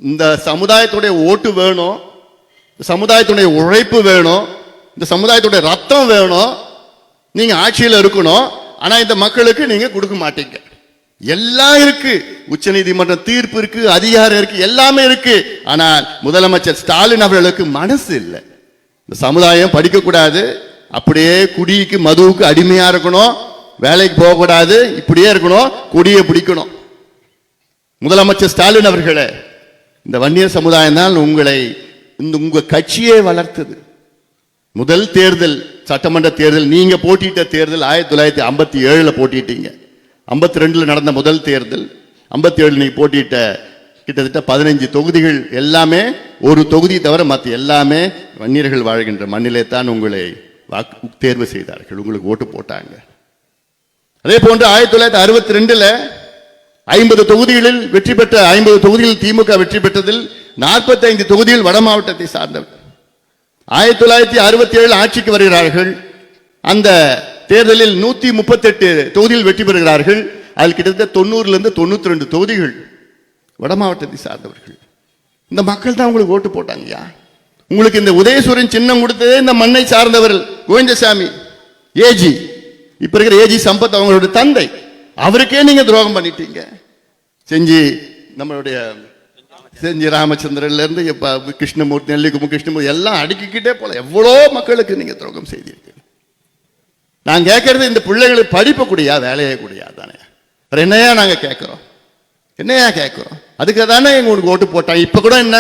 இந்த சமுதாயத்துடைய ஓட்டு வேணும், சமுதாயத்துடைய உழைப்பு வேணும், இந்த சமுதாயத்துடைய ரத்தம் வேணும். நீங்க ஆட்சியில் இருக்கணும். ஆனா இந்த மக்களுக்கு நீங்க கொடுக்க மாட்டீங்க. எல்லாம் இருக்கு, உச்ச நீதிமன்ற தீர்ப்பு இருக்கு, அதிகாரம் இருக்கு, எல்லாமே இருக்கு. ஆனால் முதலமைச்சர் ஸ்டாலின் அவர்களுக்கு மனசு இல்லை. இந்த சமுதாயம் படிக்க கூடாது, அப்படியே குடிக்கு மதுவுக்கு அடிமையா இருக்கணும், வேலைக்கு போக கூடாது, இப்படியே இருக்கணும், கொடியை பிடிக்கணும். முதலமைச்சர் ஸ்டாலின் அவர்களே, இந்த வன்னியர் சமுதாயம் தான் உங்களை உங்க கட்சியே வளர்த்தது. முதல் தேர்தல் சட்டமன்ற தேர்தல் நீங்க போட்டியிட்ட தேர்தல் 1957 போட்டிட்டீங்க. 52 நடந்த முதல் தேர்தல், 57 நீங்க போட்டியிட்ட கிட்டத்தட்ட 15 தொகுதிகள் எல்லாமே, ஒரு தொகுதி தவிர மற்ற எல்லாமே வன்னியர்கள் வாழ்கின்ற மண்ணிலே தான் உங்களை தேர்வு செய்தார்கள், உங்களுக்கு ஓட்டு போட்டாங்க. அதே போன்று 1962 50 தொகுதிகளில் வெற்றி பெற்ற 50 தொகுதிகளில் திமுக வெற்றி பெற்றதில் 45 தொகுதியில் வட மாவட்டத்தை சார்ந்தவர். 1967 ஆட்சிக்கு வருகிறார்கள். அந்த தேர்தலில் 138 தொகுதியில் வெற்றி பெறுகிறார்கள். அதில் கிட்டத்தட்ட 90 92 தொகுதிகள் வட மாவட்டத்தை சார்ந்தவர்கள். இந்த மக்கள் தான் உங்களுக்கு ஓட்டு போட்டாங்கயா. உங்களுக்கு இந்த உதயசூரியன் சின்னம் கொடுத்ததே இந்த மண்ணை சார்ந்தவர்கள். கோவிந்தசாமி ஏஜி, இப்ப இருக்கிற ஏஜி சம்பத் அவங்களுடைய தந்தை, அவருக்கே நீங்க துரோகம் பண்ணிட்டீங்க. நம்மளுடைய செஞ்சி ராமச்சந்திரன்ல இருந்து கிருஷ்ணமூர்த்தி, நெல்லிக்கும்பு கிருஷ்ணமூர்த்தி எல்லாம் அடுக்கிக்கிட்டே போல எவ்வளோ மக்களுக்கு நீங்க துரோகம் செய்தீர்கள். நான் கேட்கறது இந்த பிள்ளைகளுக்கு படிப்பு கூடியா, வேலையே கூடியா தானே? என்னையா நாங்க கேட்கிறோம், என்னையா கேட்கிறோம்? அதுக்கு தானே உங்களுக்கு ஓட்டு போட்டாங்க. இப்ப கூட என்ன,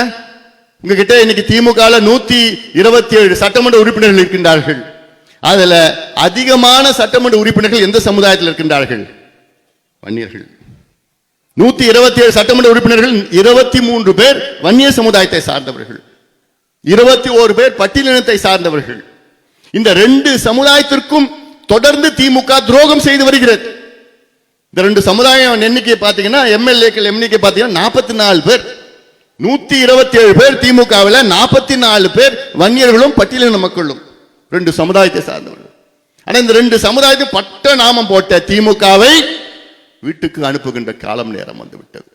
உங்ககிட்ட இன்னைக்கு திமுக 127 சட்டமன்ற உறுப்பினர்கள் இருக்கின்றார்கள். அதுல அதிகமான சட்டமன்ற உறுப்பினர்கள் எந்த சமுதாயத்தில் இருக்கின்றார்கள்? வன்னியர்கள். 127 சட்டமன்ற உறுப்பினர்கள் 23 பேர் வன்னிய சமுதாயத்தை சார்ந்தவர்கள், 21 பேர் பட்டியலினத்தை சார்ந்தவர்கள். இந்த 2 சமுதாயத்திற்கும் தொடர்ந்து திமுக துரோகம் செய்து வருகிறது. இந்த 2 சமுதாயம் எண்ணிக்கை பார்த்தீங்கன்னா, எம்எல்ஏக்கள் எண்ணிக்கை பார்த்தீங்கன்னா 44 பேர். 127 பேர் திமுகவில், 44 பேர் வன்னியர்களும் பட்டியலின மக்களும், 2 சமுதாயத்தை சார்ந்தவர்கள். ஆனா இந்த 2 சமுதாயத்தை பட்ட நாமம் போட்ட திமுகவை வீட்டுக்கு அனுப்புகின்ற காலம் நேரம் வந்துவிட்டது.